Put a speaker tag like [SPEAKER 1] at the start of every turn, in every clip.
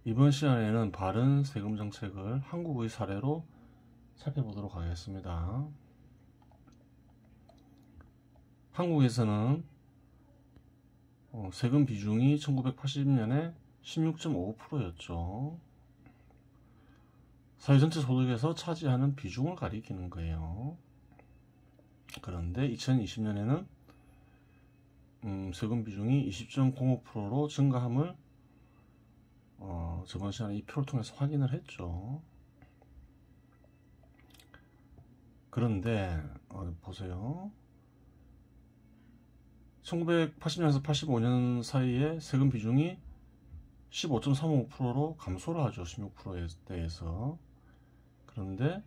[SPEAKER 1] 이번 시간에는 바른 세금 정책을 한국의 사례로 살펴보도록 하겠습니다. 한국에서는 세금 비중이 1980년에 16.5%였죠. 사회 전체 소득에서 차지하는 비중을 가리키는 거예요. 그런데 2020년에는 세금 비중이 20.05%로 증가함을 저번 시간에 이 표를 통해서 확인을 했죠. 그런데 보세요. 1980년에서 85년 사이에 세금 비중이 15.35%로 감소를 하죠. 16%에 대해서. 그런데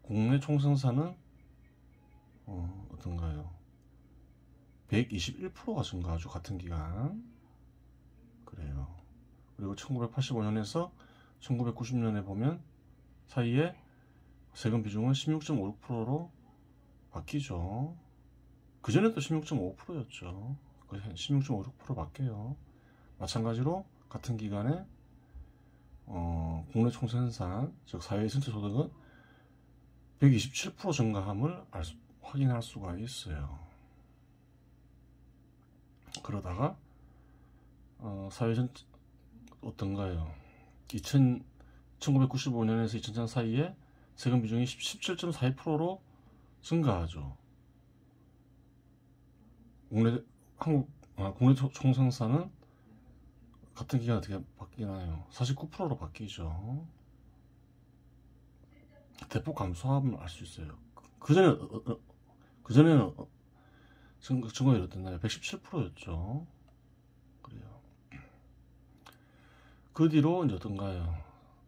[SPEAKER 1] 국내 총생산은 어떤가요? 121%가 증가하죠. 같은 기간. 그래요. 그리고 1985년에서 1990년에 보면 사이에 세금 비중은 16.56%로 바뀌죠. 그전에도 16.5%였죠. 16.56% 바뀌어요. 마찬가지로 같은 기간에 국내 총생산, 즉 사회 전체 소득은 127% 증가함을 확인할 수가 있어요. 그러다가 사회 전체 어떤가요? 1995년에서 2000년 사이에 세금 비중이 17.42%로 증가하죠. 국내 총생산은 같은 기간 어떻게 바뀌나요? 49%로 바뀌죠. 대폭 감소함을 알 수 있어요. 그전에는 증가율이 어땠나요? 117%였죠. 그래요. 그 뒤로 이제 어떤가요?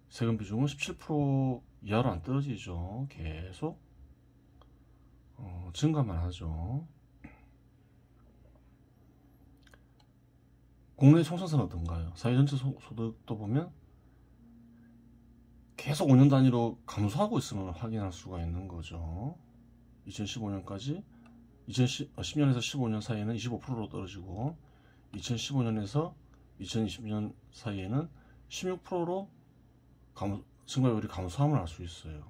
[SPEAKER 1] 세금 비중은 17% 이하로 안 떨어지죠. 계속 증가만 하죠. 국내 총생산은 어떤가요? 사회 전체 소득도 보면 계속 5년 단위로 감소하고 있음을 확인할 수가 있는 거죠. 2015년까지 2010년에서 15년 사이에는 25%로 떨어지고 2015년에서 2020년 사이에는 16%로 증가율이 감소함을 알 수 있어요.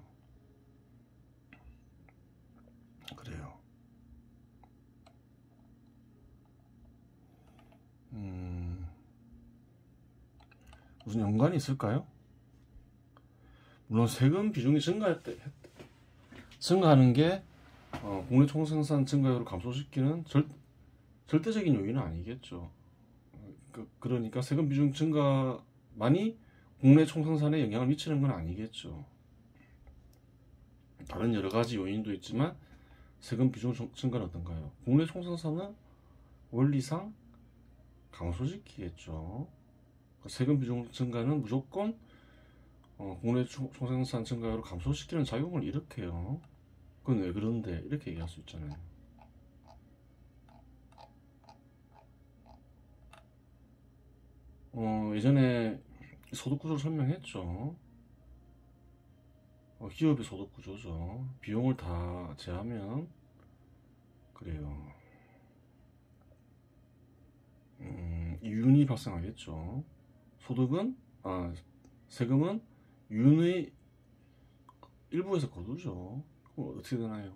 [SPEAKER 1] 그래요. 무슨 연관이 있을까요? 물론 세금 비중이 증가하는 게 국내 총생산 증가율을 감소시키는 절대적인 요인은 아니겠죠. 그러니까 세금 비중 증가만이 국내 총생산에 영향을 미치는 건 아니겠죠. 다른 여러 가지 요인도 있지만 세금 비중 증가는 어떤가요? 국내 총생산은 원리상 감소시키겠죠. 세금 비중 증가는 무조건 국내 총생산 증가율을 감소시키는 작용을 일으켜요. 그건 왜 그런데 이렇게 얘기할 수 있잖아요. 예전에 소득구조를 설명했죠. 기업의 소득구조죠. 비용을 다 제하면 그래요. 이윤이 발생하겠죠. 세금은 이윤의 일부에서 거두죠. 그럼 어떻게 되나요?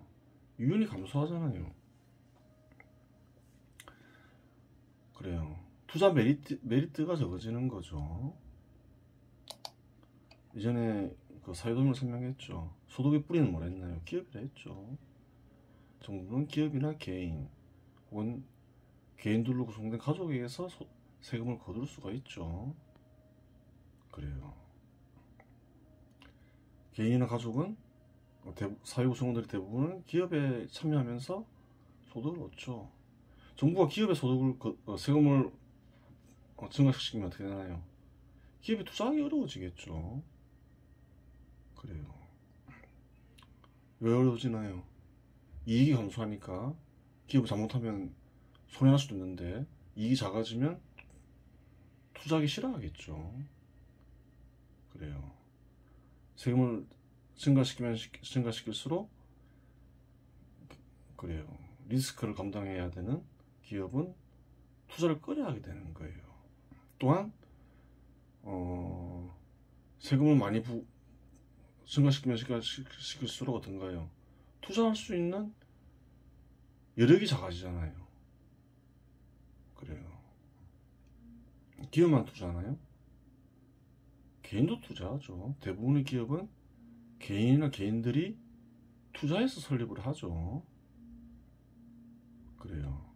[SPEAKER 1] 이윤이 감소하잖아요. 그래요. 투자 메리트가 적어지는 거죠. 예전에 그 사회도움을 설명했죠. 소득의 뿌리는 뭐라 했나요? 기업이라 했죠. 정부는 기업이나 개인 혹은 개인들로 구성된 가족에게서 세금을 거둘 수가 있죠. 그래요. 개인이나 가족은 사회 구성원들이 대부분은 기업에 참여하면서 소득을 얻죠. 정부가 기업의 세금을 증가시키면 어떻게 되나요? 기업이 투자하기 어려워지겠죠. 그래요. 왜 어려워지나요? 이익이 감소하니까 기업이 잘못하면 손해날 수도 있는데 이익이 작아지면 투자하기 싫어하겠죠. 그래요. 세금을 증가시킬수록 그래요. 리스크를 감당해야 되는 기업은 투자를 꺼려 하게 되는 거예요. 또한 세금을 많이 증가시키면 증가시킬수록 어떤가요? 투자할 수 있는 여력이 작아지잖아요. 그래요. 기업만 투자하나요? 개인도 투자하죠. 대부분의 기업은 개인이나 개인들이 투자해서 설립을 하죠. 그래요.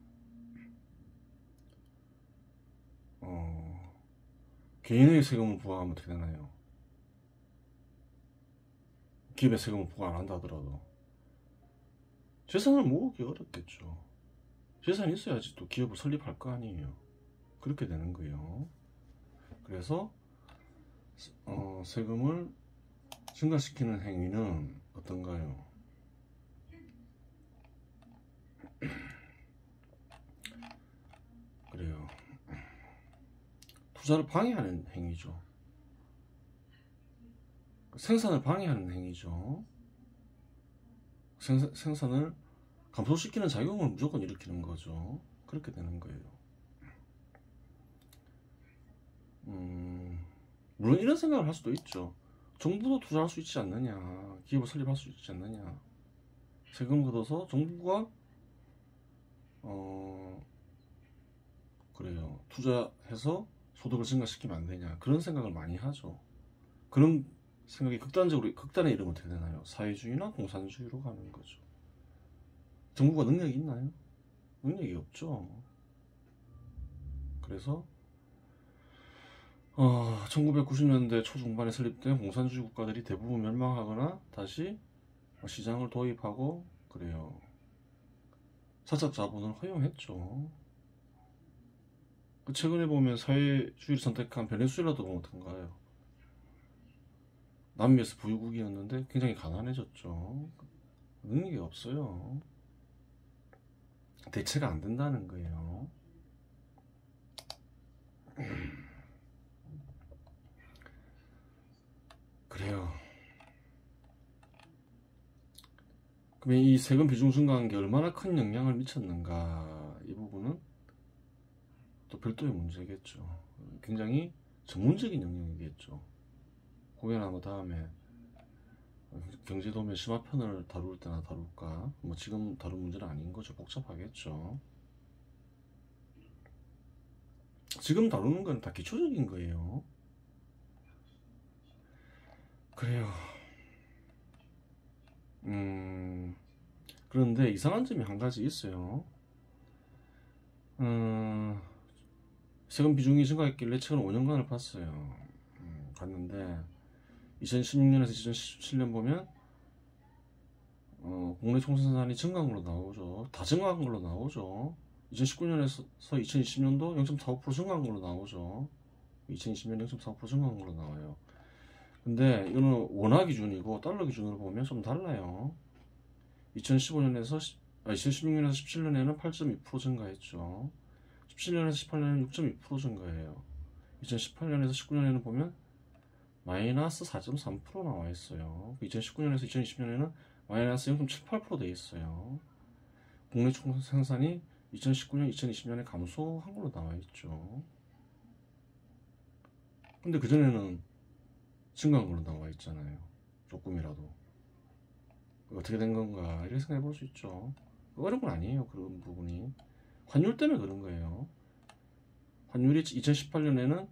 [SPEAKER 1] 개인의 세금을 부과하면 어떻게 되나요? 기업의 세금을 부과 안 한다 하더라도 재산을 모으기 어렵겠죠. 재산이 있어야지 또 기업을 설립할 거 아니에요. 그렇게 되는 거예요. 그래서 세금을 증가시키는 행위는 어떤가요? 그래요. 투자를 방해하는 행위죠. 생산을 방해하는 행위죠. 생산을 감소시키는 작용을 무조건 일으키는 거죠. 그렇게 되는 거예요. 물론 이런 생각을 할 수도 있죠. 정부도 투자할 수 있지 않느냐, 기업을 설립할 수 있지 않느냐, 세금 걷어서 정부가 그래요, 투자해서 소득을 증가시키면 안 되냐, 그런 생각을 많이 하죠. 그런 생각이 극단에 이르면 어떻게 되나요? 사회주의나 공산주의로 가는 거죠. 정부가 능력이 있나요? 능력이 없죠. 그래서 1990년대 초중반에 설립된 공산주의 국가들이 대부분 멸망하거나 다시 시장을 도입하고 그래요. 사적 자본을 허용했죠. 최근에 보면 사회주의를 선택한 베네수엘라도 보면 어떤가요? 남미에서 부유국이었는데 굉장히 가난해졌죠. 능력이 없어요. 대체가 안 된다는 거예요. 그래요. 그러면 이 세금 비중 증가한 게 얼마나 큰 영향을 미쳤는가, 이 부분은 또 별도의 문제겠죠. 굉장히 전문적인 영역이겠죠. 혹여나 뭐 다음에 경제도면 심화편을 다룰 때나 다룰까, 뭐 지금 다룰 문제는 아닌 거죠. 복잡하겠죠. 지금 다루는 건 다 기초적인 거예요. 그래요. 그런데 이상한 점이 한 가지 있어요. 세금 비중이 증가했길래 최근 5년간을 봤어요. 봤는데 2016년에서 2017년 보면 국내 총생산이 증가한 걸로 나오죠. 다 증가한 걸로 나오죠. 2019년에서 2020년도 0.45% 증가한 걸로 나오죠. 2020년 0.45% 증가한 걸로 나와요. 근데 이거는 원화 기준이고 달러 기준으로 보면 좀 달라요. 2016년에서 17년에는 8.2% 증가했죠. 17년에서 18년에는 6.2% 증가해요. 2018년에서 19년에는 보면 마이너스 4.3% 나와 있어요. 2019년에서 2020년에는 마이너스 0.78% 돼 있어요. 국내 총생산이 2019년, 2020년에 감소한 걸로 나와 있죠. 근데 그전에는 증가한 걸로 나와 있잖아요. 조금이라도. 어떻게 된 건가, 이렇게 생각해 볼 수 있죠. 어려운 건 아니에요. 그런 부분이 환율 때문에 그런 거예요. 환율이 2018년에는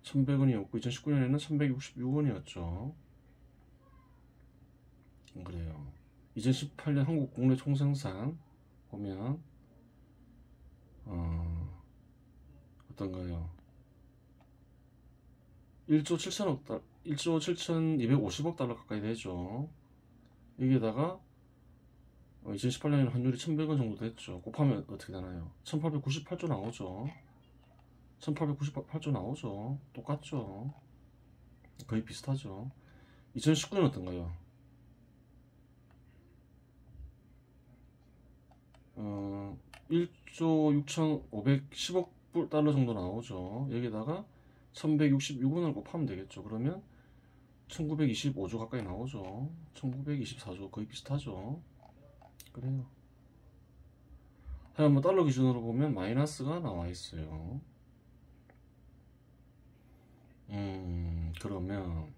[SPEAKER 1] 1100원이었고 2019년에는 1166원이었죠. 그래요. 2018년 한국 국내 총생산 보면 어떤가요? 1조 7천억 달러, 1조 7,250억 달러 가까이 되죠. 여기에다가 2018년에는 환율이 1100원 정도 됐죠. 곱하면 어떻게 되나요? 1898조 나오죠. 1898조 나오죠. 똑같죠. 거의 비슷하죠. 2019년 어떤가요? 1조 6,510억 달러 정도 나오죠. 여기다가 1166원을 곱하면 되겠죠. 그러면 1925조 가까이 나오죠. 1924조 거의 비슷하죠. 그래요. 하여간 뭐 달러 기준으로 보면 마이너스가 나와 있어요. 그러면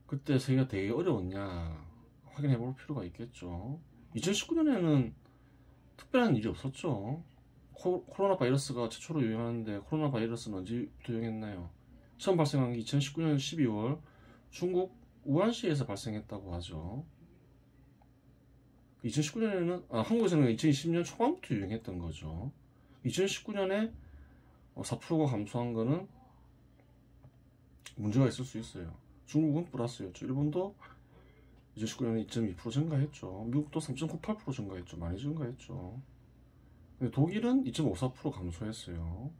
[SPEAKER 1] 그때 세계가 되게 어려웠냐 확인해 볼 필요가 있겠죠. 2019년에는 특별한 일이 없었죠. 코로나 바이러스가 최초로 유행하는데 코로나 바이러스는 언제부터 유행했나요? 처음 발생한 게 2019년 12월 중국 우한시에서 발생했다고 하죠. 2019년에는 한국에서는 2020년 초반부터 유행했던 거죠. 2019년에 4%가 감소한 거는 문제가 있을 수 있어요. 중국은 플러스였죠. 일본도 2019년에 2.2% 증가했죠. 미국도 3.98% 증가했죠. 많이 증가했죠. 근데 독일은 2.54% 감소했어요.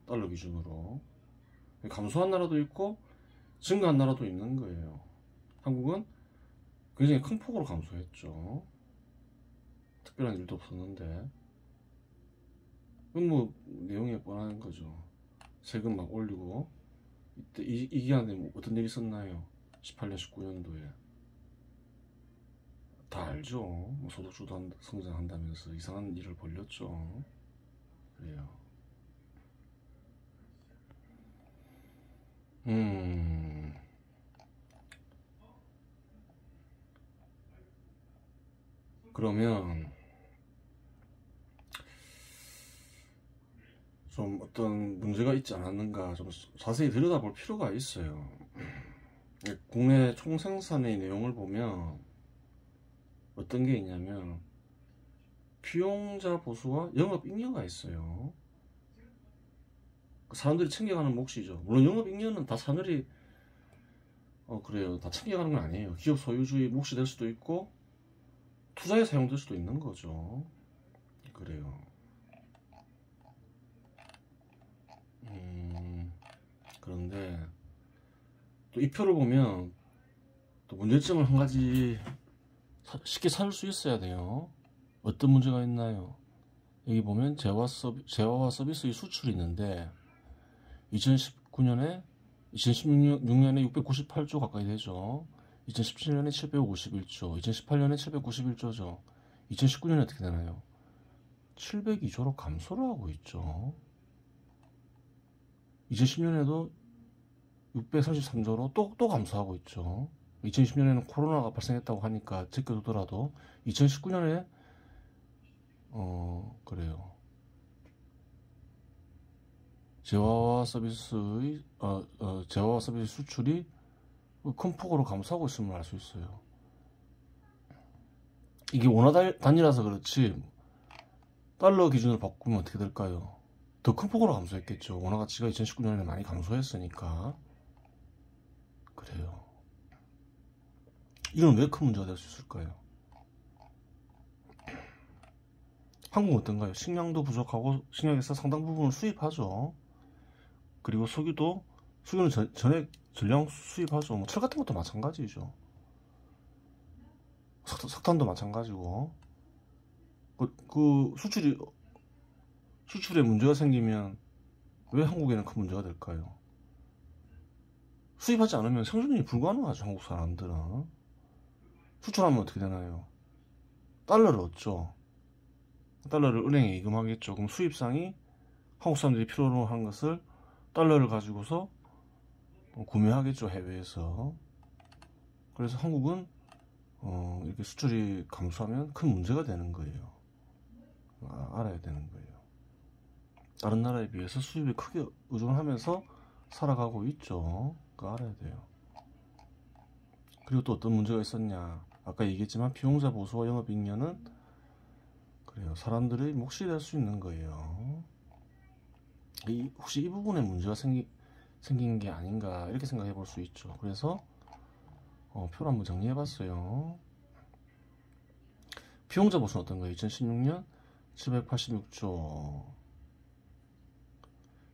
[SPEAKER 1] 달러 기준으로. 감소한 나라도 있고 증가한 나라도 있는 거예요. 한국은 굉장히 큰 폭으로 감소했죠. 특별한 일도 없었는데. 그건 뭐 내용이 뻔한 거죠. 세금 막 올리고 이때 이 기간에 뭐 어떤 일이 있었나요? 18년, 19년도에 다 알죠. 뭐 소득주도 성장한다면서 이상한 일을 벌렸죠. 그래요. 그러면 좀 어떤 문제가 있지 않았는가 좀 자세히 들여다볼 필요가 있어요. 국내 총생산의 내용을 보면 어떤 게 있냐면 피용자 보수와 영업잉여가 있어요. 사람들이 챙겨가는 몫이죠. 물론 영업잉여는 다 사람들이 그래요. 다 챙겨가는 건 아니에요. 기업 소유주의 몫이 될 수도 있고 투자에 사용될 수도 있는 거죠. 그래요. 그런데 또 이 표를 보면 또 문제점을 한 가지 쉽게 찾을 수 있어야 돼요. 어떤 문제가 있나요? 여기 보면 재화와 서비스의 수출이 있는데 2019년에 2016년에 698조 가까이 되죠. 2017년에 751조, 2018년에 791조죠. 2019년에 어떻게 되나요? 702조로 감소를 하고 있죠. 2010년에도 633조로 또 감소하고 있죠. 2020년에는 코로나가 발생했다고 하니까 제껴두더라도 2019년에 그래요. 재화와 서비스의 재화와 서비스 수출이 큰 폭으로 감소하고 있음을 알 수 있어요. 이게 원화 단위라서 그렇지 달러 기준으로 바꾸면 어떻게 될까요? 더 큰 폭으로 감소했겠죠. 원화 가치가 2019년에 많이 감소했으니까. 그래요. 이건 왜 큰 문제가 될 수 있을까요? 한국은 어떤가요? 식량도 부족하고 식량에서 상당 부분을 수입하죠. 그리고 석유는 전액 전량 수입하죠. 뭐 철 같은 것도 마찬가지죠. 석탄도 마찬가지고. 그 수출에 문제가 생기면 왜 한국에는 큰 문제가 될까요? 수입하지 않으면 생존이 불가능하죠. 한국 사람들은. 수출하면 어떻게 되나요? 달러를 얻죠. 달러를 은행에 입금하겠죠. 그럼 수입상이 한국 사람들이 필요로 하는 것을 달러를 가지고서 구매하겠죠. 해외에서. 그래서 한국은 이렇게 수출이 감소하면 큰 문제가 되는 거예요. 알아야 되는 거예요. 다른 나라에 비해서 수입이 크게 의존하면서 살아가고 있죠. 그거 알아야 돼요. 그리고 또 어떤 문제가 있었냐. 아까 얘기했지만 피용자 보수와 영업잉여는 그래요. 사람들의 몫이 될 수 있는 거예요. 혹시 이 부분에 문제가 생긴 게 아닌가 이렇게 생각해 볼 수 있죠. 그래서 표를 한번 정리해 봤어요. 피용자 보수는 어떤 거예요? 2016년 786조,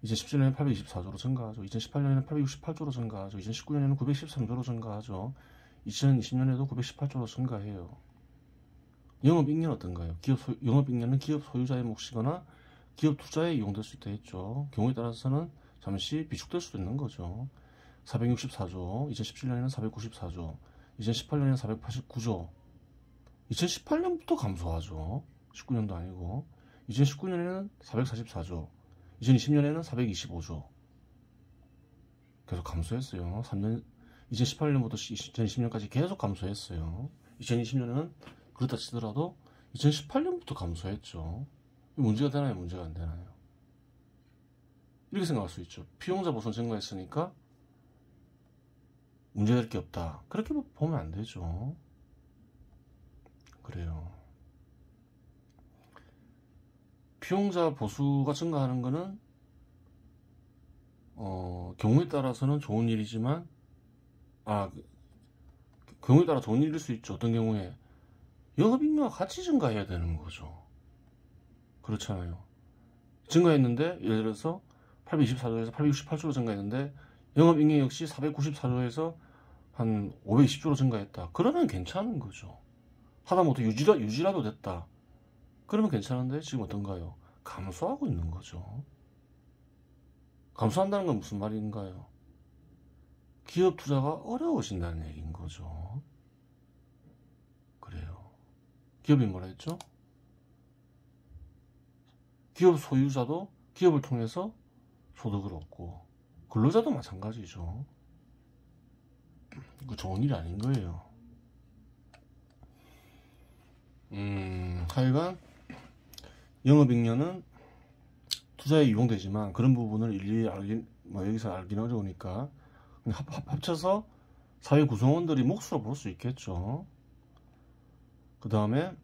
[SPEAKER 1] 2017년에 824조로 증가하죠. 2018년에는 868조로 증가하죠. 2019년에는 913조로 증가하죠. 2020년에도 918조로 증가해요. 영업잉여는 어떤가요? 영업잉여는 기업 소유자의 몫이거나 기업 투자에 이용될 수 있다 했죠. 경우에 따라서는 잠시 비축될 수도 있는 거죠. 464조, 2017년에는 494조, 2018년에는 489조, 2018년부터 감소하죠. 19년도 아니고 2019년에는 444조, 2020년에는 425조. 계속 감소했어요. 2018년부터 2020년까지 계속 감소했어요. 2020년에는 그렇다 치더라도 2018년부터 감소했죠. 문제가 되나요? 문제가 안 되나요? 이렇게 생각할 수 있죠. 피용자 보수는 증가했으니까 문제될 게 없다. 그렇게 보면 안 되죠. 그래요. 피용자 보수가 증가하는 거는 경우에 따라서는 좋은 일이지만 경우에 따라 좋은 일일 수 있죠. 어떤 경우에 영업인력과 같이 증가해야 되는 거죠. 그렇잖아요. 증가했는데 예를 들어서 824조에서 868조로 증가했는데 영업인력 역시 494조에서 한 520조로 증가했다. 그러면 괜찮은 거죠. 하다못해 유지라도 됐다. 그러면 괜찮은데 지금 어떤가요? 감소하고 있는 거죠. 감소한다는 건 무슨 말인가요? 기업 투자가 어려워진다는 얘기인 거죠. 그래요. 기업이 뭐라 했죠? 기업 소유자도 기업을 통해서 소득을 얻고 근로자도 마찬가지죠. 그 좋은 일이 아닌 거예요. 하여간 영업익료는 투자에 이용되지만 그런 부분을 일일이 여기서 알기는 어려우니까 합쳐서 사회 구성원들이 몫으로 볼 수 있겠죠. 그 다음에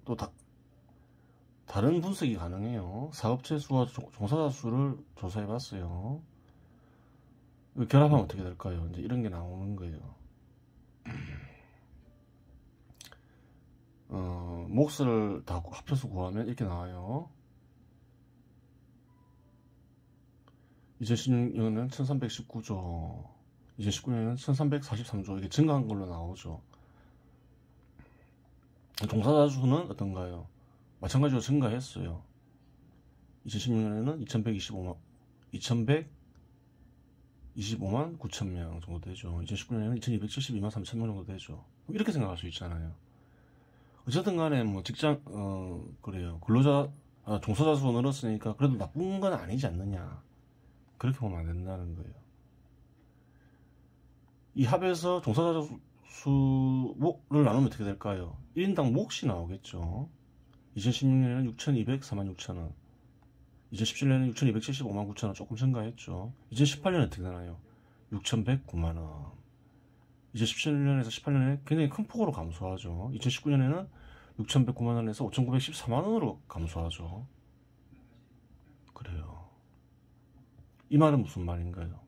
[SPEAKER 1] 또 다른 분석이 가능해요. 사업체 수와 종사자 수를 조사해 봤어요. 결합하면 어떻게 될까요? 이제 이런 게 나오는 거예요. 몫을 다 합쳐서 구하면 이렇게 나와요. 2016년에는 1319조, 2019년에는 1343조, 이게 증가한 걸로 나오죠. 종사자 수는 어떤가요? 마찬가지로 증가했어요. 2016년에는 2125만 9천명 정도 되죠. 2019년에는 2272만 3천명 정도 되죠. 이렇게 생각할 수 있잖아요. 어쨌든 간에 뭐 그래요. 종사자 수 늘었으니까 그래도 나쁜 건 아니지 않느냐. 그렇게 보면 안 된다는 거예요. 이 합에서 종사자 수를 나누면 어떻게 될까요? 1인당 몫이 나오겠죠. 2016년에는 6,204만 6천원, 2017년에는 6,275만 9천원 조금 증가했죠. 2018년에 어떻게 되나요? 6,109만원. 2017년에서 18년에 굉장히 큰 폭으로 감소하죠. 2019년에는 6,109만원에서 5,914만원으로 감소하죠. 그래요. 이 말은 무슨 말인가요?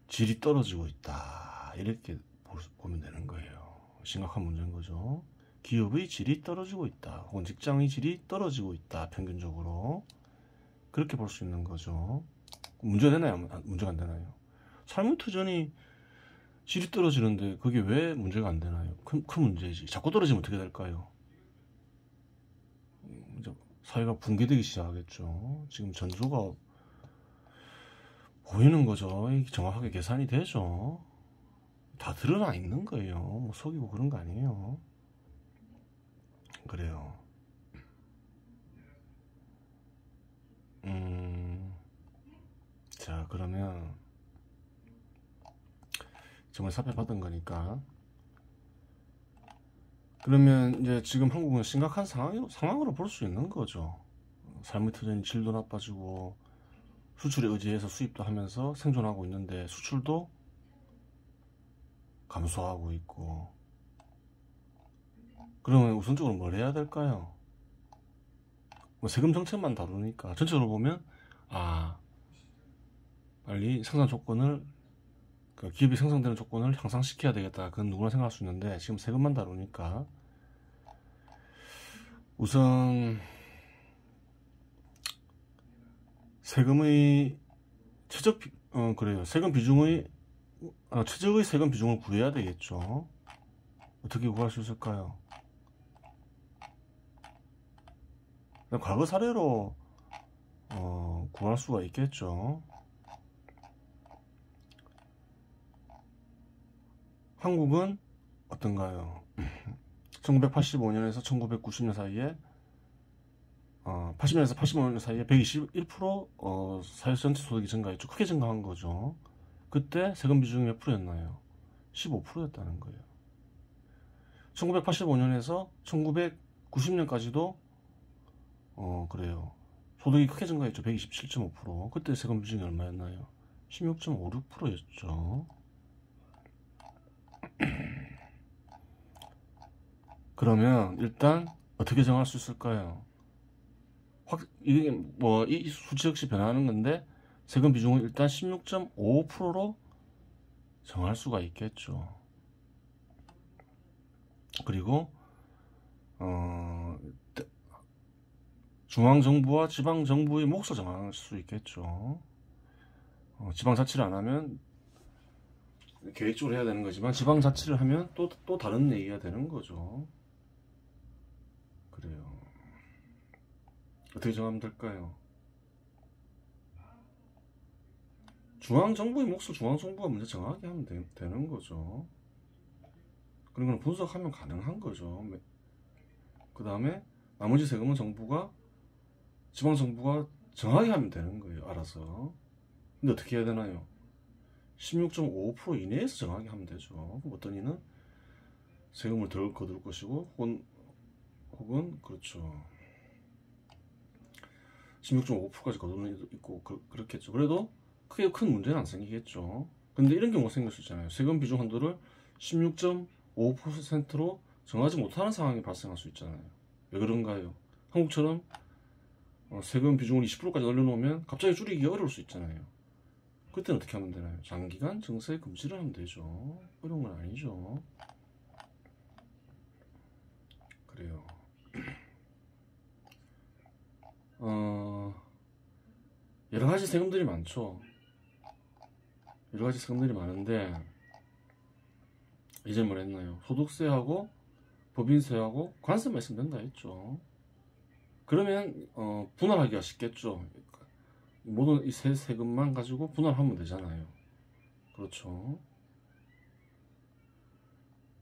[SPEAKER 1] 질이 떨어지고 있다. 이렇게 보면 되는 거예요. 심각한 문제인 거죠. 기업의 질이 떨어지고 있다. 혹은 직장의 질이 떨어지고 있다. 평균적으로. 그렇게 볼 수 있는 거죠. 문제가 되나요? 문제가 안 되나요? 삶의 질이 떨어지는데 그게 왜 문제가 안 되나요? 큰 문제지. 자꾸 떨어지면 어떻게 될까요? 사회가 붕괴되기 시작하겠죠. 지금 전조가 보이는 거죠. 정확하게 계산이 되죠. 다 드러나 있는 거예요. 뭐 속이고 그런 거 아니에요. 그래요. 자, 그러면 정말 살펴봤던 거니까 그러면 이제 지금 한국은 심각한 상황으로 볼 수 있는 거죠. 삶의 터전이 질도 나빠지고 수출에 의지해서 수입도 하면서 생존하고 있는데 수출도 감소하고 있고 그러면 우선적으로 뭘 해야 될까요? 뭐 세금 정책만 다루니까 전체적으로 보면 빨리 생산 조건을 기업이 생산되는 조건을 향상시켜야 되겠다. 그건 누구나 생각할 수 있는데 지금 세금만 다루니까 우선 세금의 그래요. 최적의 세금 비중을 구해야 되겠죠. 어떻게 구할 수 있을까요? 과거 사례로 구할 수가 있겠죠. 한국은 어떤가요? 1985년에서 1990년 사이에 80년에서 85년 사이에 121% 사회 전체 소득이 증가했죠. 크게 증가한 거죠. 그때 세금 비중이 몇 프로였나요? 15%였다는 거예요. 1985년에서 1990년까지도 그래요. 소득이 크게 증가했죠. 127.5%. 그때 세금 비중이 얼마였나요? 16.56%였죠. 그러면 일단 어떻게 정할 수 있을까요? 이게 뭐 이 수치 역시 변하는 건데 세금 비중은 일단 16.55%로 정할 수가 있겠죠. 그리고 중앙정부와 지방정부의 몫을 정할 수 있겠죠. 지방자치를 안 하면 계획적으로 해야 되는 거지만 지방자치를 하면 또 다른 얘기가 되는 거죠. 그래요. 어떻게 정하면 될까요? 중앙정부의 몫을 중앙정부가 먼저 정하게 하면 되는 거죠. 그런 건 분석하면 가능한 거죠. 그 다음에 나머지 세금은 지방정부가 정하게 하면 되는 거예요. 알아서. 근데 어떻게 해야 되나요? 16.55% 이내에서 정하게 하면 되죠. 그럼 어떤 이는 세금을 덜 거둘 것이고 혹은 그렇죠. 16.5%까지 거두는 일도 있고 그렇겠죠. 그래도 크게 큰 문제는 안 생기겠죠. 근데 이런 경우가 생길 수 있잖아요. 세금 비중 한도를 16.5%로 정하지 못하는 상황이 발생할 수 있잖아요. 왜 그런가요? 한국처럼 세금 비중을 20%까지 올려놓으면 갑자기 줄이기 어려울 수 있잖아요. 그때는 어떻게 하면 되나요? 장기간 증세 금지를 하면 되죠. 어려운 건 아니죠. 그래요. 여러 가지 세금들이 많죠. 여러 가지 세금들이 많은데 이제 뭘 했나요? 소득세하고 법인세하고 관세만 있으면 된다 했죠. 그러면 분할하기가 쉽겠죠. 모든 이 세 세금만 가지고 분할하면 되잖아요. 그렇죠.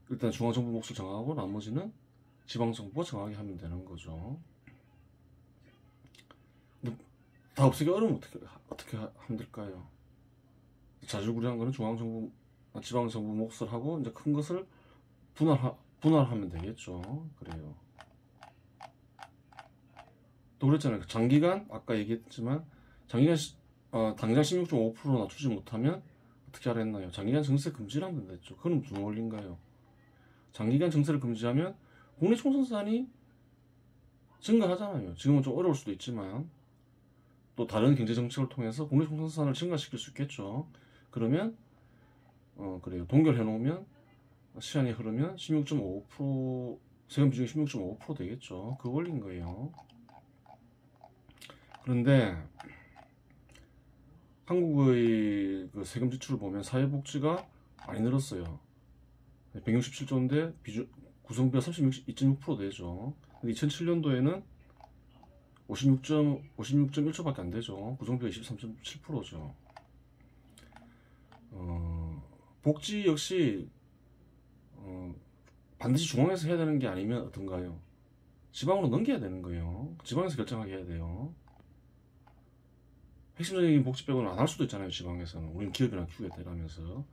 [SPEAKER 1] 일단 중앙정부 몫을 정하고 나머지는 지방정부가 정하게 하면 되는 거죠. 근데 다 없애기 어려우면 어떻게 하면 될까요? 자주구리한 거는 지방정부 몫을 하고 이제 큰 것을 분할하면 되겠죠. 그래요. 또 그랬잖아요. 장기간 아까 얘기했지만 장기간 당장 16.5% 낮추지 못하면 어떻게 하라 했나요? 장기간 증세 금지를 하면 됐죠. 그건 무슨 원리인가요? 장기간 증세를 금지하면 국내 총선산이 증가하잖아요. 지금은 좀 어려울 수도 있지만 또 다른 경제 정책을 통해서 국내 총선산을 증가시킬 수 있겠죠. 그러면 그래요. 동결해 놓으면 시간이 흐르면 16.5% 세금 비중이 16.5% 되겠죠. 그 원리인 거예요. 그런데 한국의 그 세금 지출을 보면 사회복지가 많이 늘었어요. 167조인데 구성비가 32.6% 되죠. 근데 2007년도에는 56.1조밖에 안 되죠. 구성비가 23.7%죠. 복지 역시 반드시 중앙에서 해야 되는 게 아니면 어떤가요? 지방으로 넘겨야 되는 거예요. 지방에서 결정하게 해야 돼요. 핵심적인 복지 빼고는 안 할 수도 있잖아요. 지방에서는 우리는 기업이나 키우게 되라면서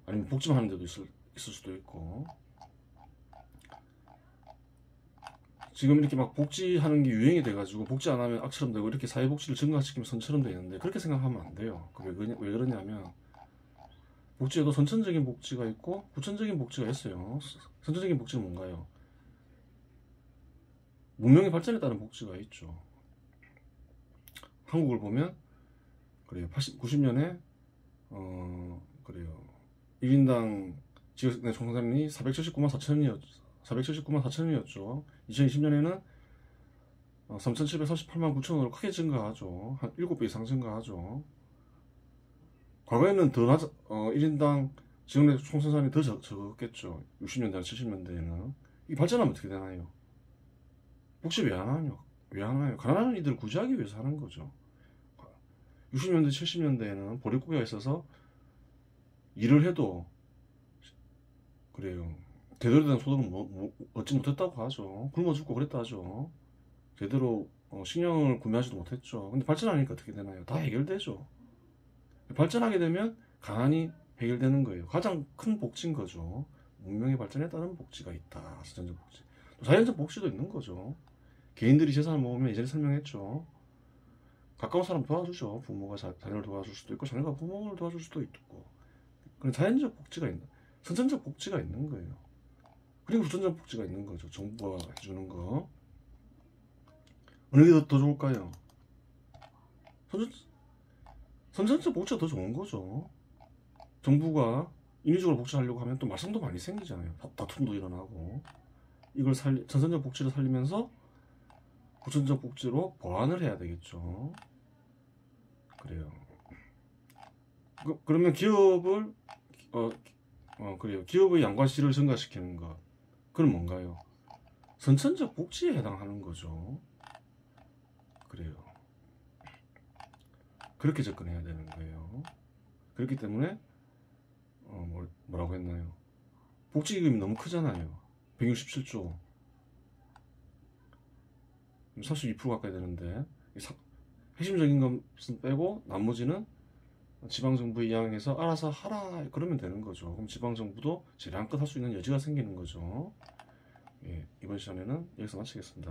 [SPEAKER 1] 아니면 복지만 하는 데도 있을 수도 있고 지금 이렇게 막 복지하는 게 유행이 돼가지고 복지 안 하면 악처럼 되고 이렇게 사회복지를 증가시키면 선처럼 되는데 그렇게 생각하면 안 돼요. 왜 그러냐면 복지에도 선천적인 복지가 있고 후천적인 복지가 있어요. 선천적인 복지는 뭔가요? 문명의 발전에 따른 복지가 있죠. 한국을 보면 그래요. 90년에 그래요. 1인당 지역 내 총생산이 479만 4천이었죠. 2020년에는 3,748만 9천으로 크게 증가하죠. 한 7배 이상 증가하죠. 과거에는 1인당 지역 내 총생산이 더 적었겠죠. 60년대나 70년대에는. 이 발전하면 어떻게 되나요? 복지 왜 안 하나요? 가난한 이들을 구제하기 위해서 하는 거죠. 60년대, 70년대에는 보릿고개가 있어서 일을 해도 그래요. 제대로 된 소득은 얻지 못했다고 하죠. 굶어 죽고 그랬다 하죠. 제대로 식량을 구매하지도 못했죠. 근데 발전하니까 어떻게 되나요? 다 해결되죠. 발전하게 되면 가난이 해결되는 거예요. 가장 큰 복지인 거죠. 문명의 발전에 따른 복지가 있다. 선천적 복지. 또 자연적 복지도 있는 거죠. 개인들이 재산을 모으면 예전에 설명했죠. 가까운 사람 도와주죠. 부모가 자녀를 도와줄 수도 있고 자녀가 부모를 도와줄 수도 있고. 그런 자연적 복지가 있는, 선천적 복지가 있는 거예요. 그리고 후천적 복지가 있는 거죠. 정부가 해주는 거. 어느 게 더 좋을까요? 선천적 복지가 더 좋은 거죠. 정부가 인위적으로 복지하려고 하면 또 말썽도 많이 생기잖아요. 다툼도 일어나고. 이걸 선천적 복지를 살리면서 후천적 복지로 보완을 해야 되겠죠. 그래요. 그러면 기업을 그래요. 기업의 양관실을 증가시키는 것. 그건 뭔가요? 선천적 복지에 해당하는 거죠. 그래요. 그렇게 접근해야 되는 거예요. 그렇기 때문에 뭐라고 했나요? 복지기금이 너무 크잖아요. 167조. 42% 가까이 되는데 핵심적인 것은 빼고 나머지는 지방정부에 이양해서 알아서 하라 그러면 되는 거죠. 그럼 지방정부도 재량껏 할 수 있는 여지가 생기는 거죠. 예, 이번 시간에는 여기서 마치겠습니다.